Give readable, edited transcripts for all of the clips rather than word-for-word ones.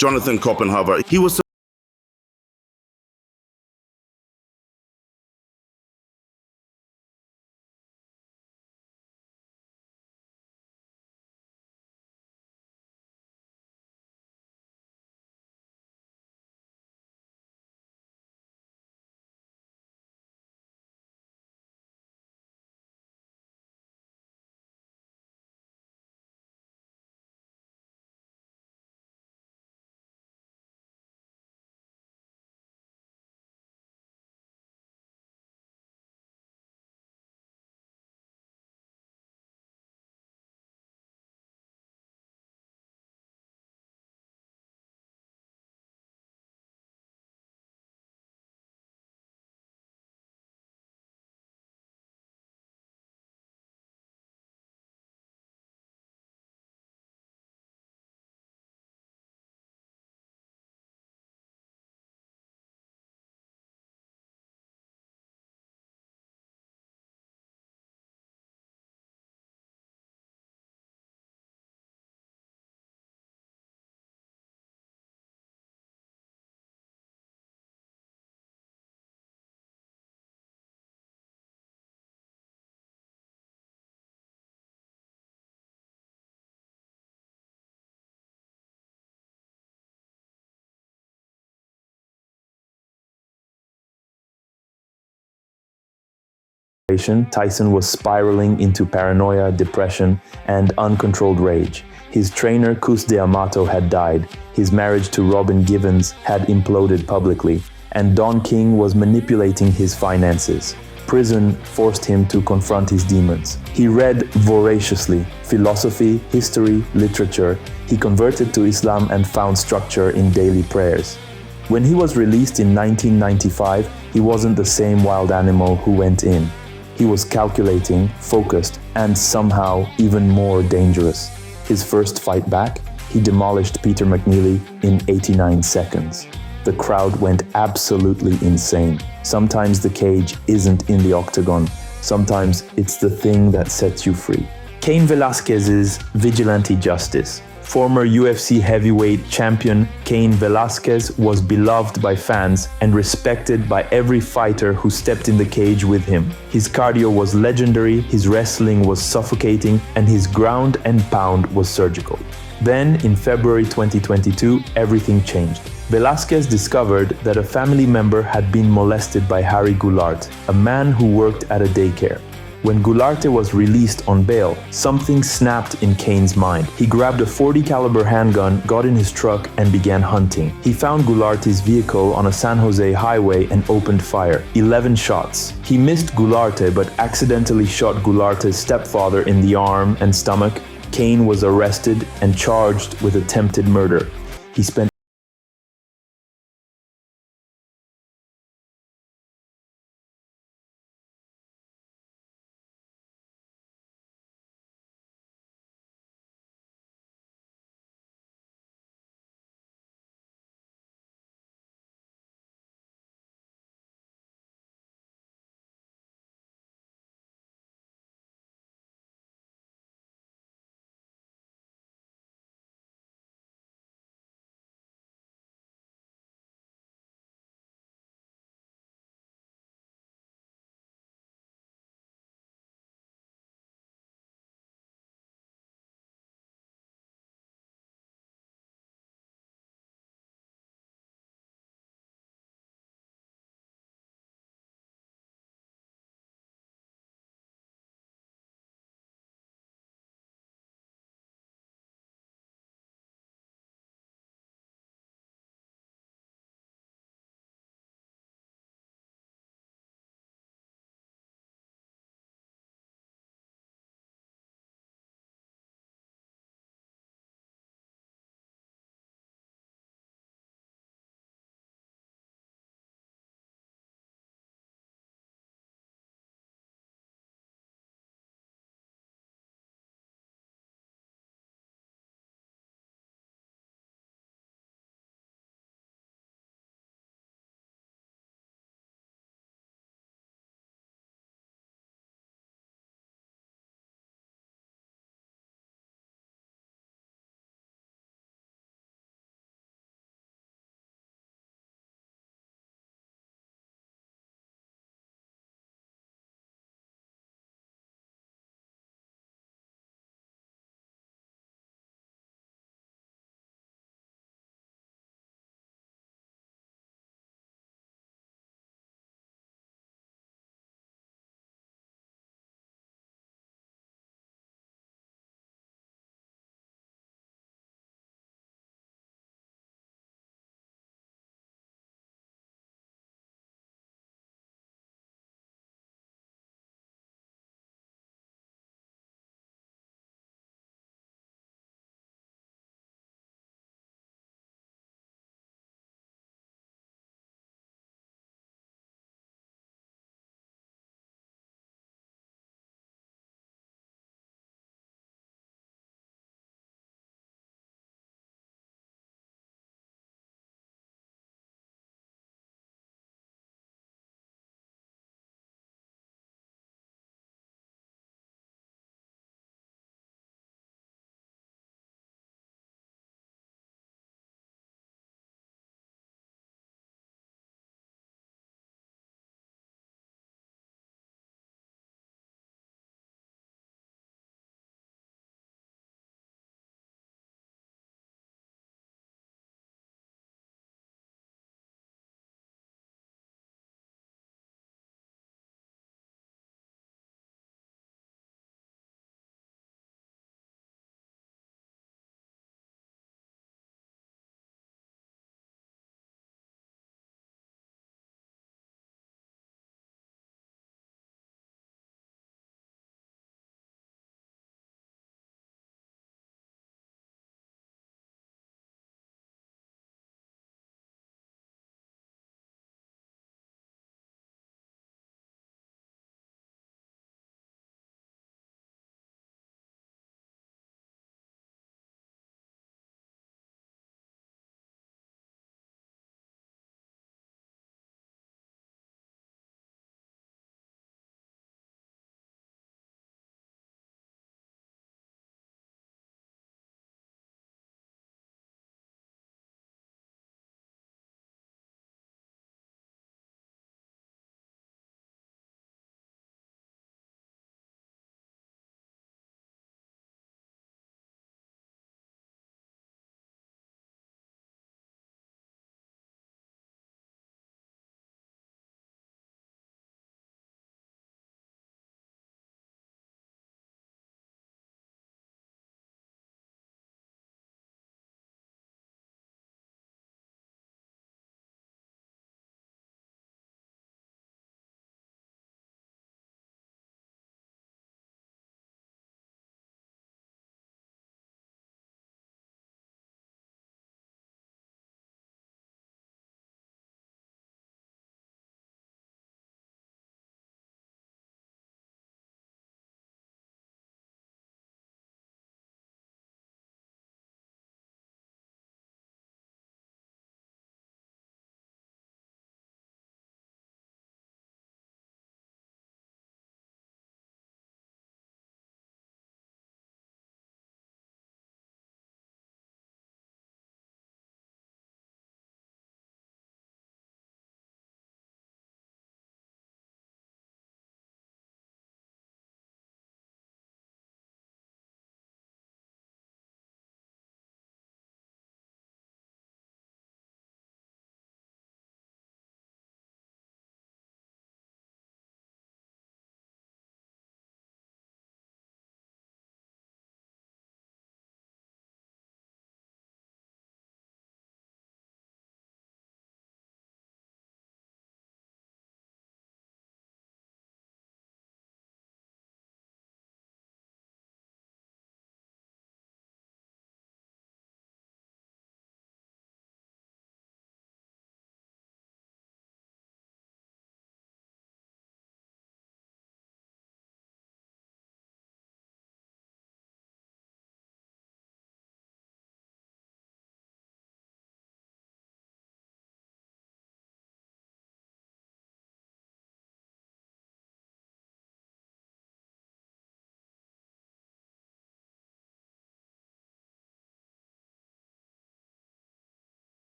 Jonathan Copenhaver. He was Tyson was spiraling into paranoia, depression, and uncontrolled rage. His trainer, Cus D'Amato, had died, his marriage to Robin Givens had imploded publicly, and Don King was manipulating his finances. Prison forced him to confront his demons. He read voraciously, philosophy, history, literature. He converted to Islam and found structure in daily prayers. When he was released in 1995, he wasn't the same wild animal who went in. He was calculating, focused, and somehow even more dangerous. His first fight back, he demolished Peter McNeely in 89 seconds. The crowd went absolutely insane. Sometimes the cage isn't in the octagon. Sometimes it's the thing that sets you free. Cain Velasquez's vigilante justice. Former UFC heavyweight champion Cain Velasquez was beloved by fans and respected by every fighter who stepped in the cage with him. His cardio was legendary, his wrestling was suffocating, and his ground and pound was surgical. Then, in February 2022, everything changed. Velasquez discovered that a family member had been molested by Harry Goulart, a man who worked at a daycare. When Goularte was released on bail, something snapped in Cain's mind. He grabbed a .40 caliber handgun, got in his truck, and began hunting. He found Goularte's vehicle on a San Jose highway and opened fire. 11 shots. He missed Goularte but accidentally shot Goularte's stepfather in the arm and stomach. Cain was arrested and charged with attempted murder. He spent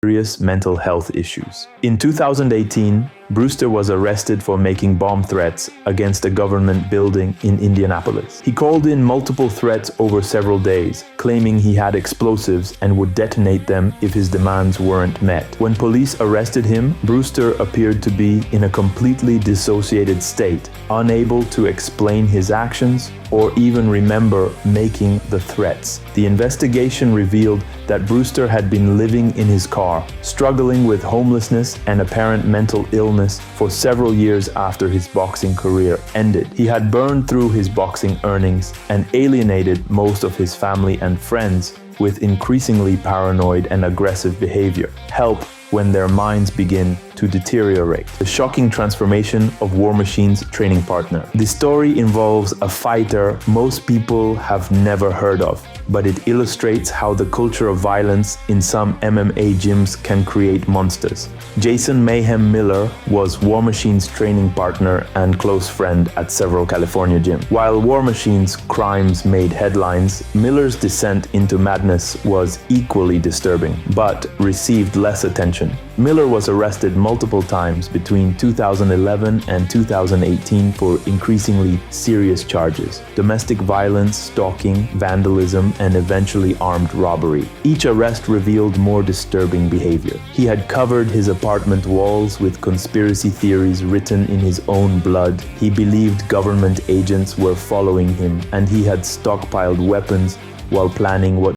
serious mental health issues. In 2018, Brewster was arrested for making bomb threats against a government building in Indianapolis. He called in multiple threats over several days, claiming he had explosives and would detonate them if his demands weren't met. When police arrested him, Brewster appeared to be in a completely dissociated state, unable to explain his actions or even remember making the threats. The investigation revealed that Brewster had been living in his car, struggling with homelessness and apparent mental illness for several years after his boxing career ended. He had burned through his boxing earnings and alienated most of his family and friends with increasingly paranoid and aggressive behavior. Help when their minds begin to deteriorate. The shocking transformation of War Machine's training partner. The story involves a fighter most people have never heard of, but it illustrates how the culture of violence in some MMA gyms can create monsters. Jason Mayhem Miller was War Machine's training partner and close friend at several California gyms. While War Machine's crimes made headlines, Miller's descent into madness was equally disturbing, but received less attention. Miller was arrested multiple times between 2011 and 2018 for increasingly serious charges: domestic violence, stalking, vandalism, and eventually armed robbery. Each arrest revealed more disturbing behavior. He had covered his apartment walls with conspiracy theories written in his own blood. He believed government agents were following him, and he had stockpiled weapons while planning what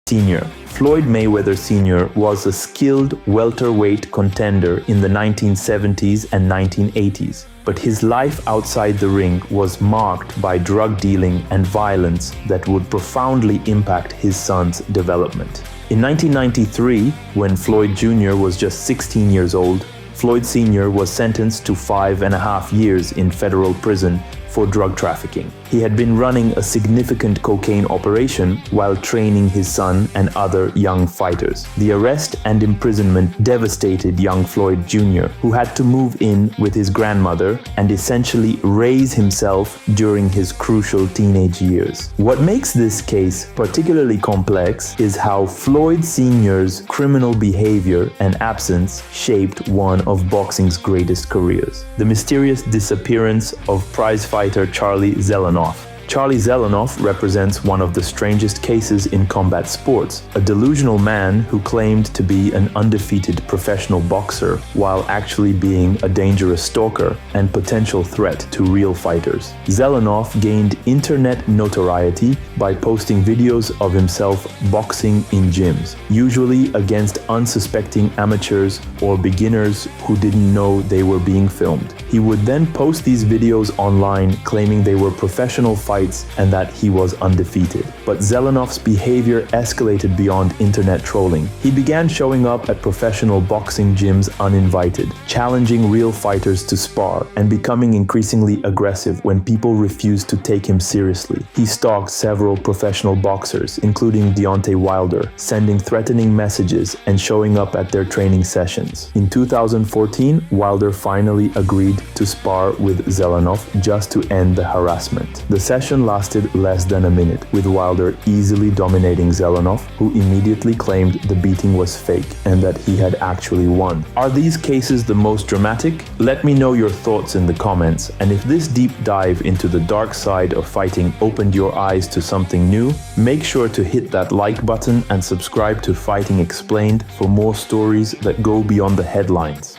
Sr. Floyd Mayweather Sr. was a skilled welterweight contender in the 1970s and 1980s. but his life outside the ring was marked by drug dealing and violence that would profoundly impact his son's development. In 1993, when Floyd Jr. was just 16 years old, Floyd Sr. was sentenced to 5.5 years in federal prison for drug trafficking. He had been running a significant cocaine operation while training his son and other young fighters. The arrest and imprisonment devastated young Floyd Jr., who had to move in with his grandmother and essentially raise himself during his crucial teenage years. What makes this case particularly complex is how Floyd Sr.'s criminal behavior and absence shaped one of boxing's greatest careers: the mysterious disappearance of prizefighter Charlie Zelenoff. Charlie Zelenoff represents one of the strangest cases in combat sports, a delusional man who claimed to be an undefeated professional boxer while actually being a dangerous stalker and potential threat to real fighters. Zelenoff gained internet notoriety by posting videos of himself boxing in gyms, usually against unsuspecting amateurs or beginners who didn't know they were being filmed. He would then post these videos online claiming they were professional fights and that he was undefeated. But Zelenoff's behavior escalated beyond internet trolling. He began showing up at professional boxing gyms uninvited, challenging real fighters to spar, and becoming increasingly aggressive when people refused to take him seriously. He stalked several professional boxers, including Deontay Wilder, sending threatening messages and showing up at their training sessions. In 2014, Wilder finally agreed to spar with Zelenoff just to end the harassment. The session lasted less than a minute, with Wilder easily dominating Zelenoff, who immediately claimed the beating was fake and that he had actually won. Are these cases the most dramatic? Let me know your thoughts in the comments, and if this deep dive into the dark side of fighting opened your eyes to something new, make sure to hit that like button and subscribe to Fighting Explained for more stories that go beyond the headlines.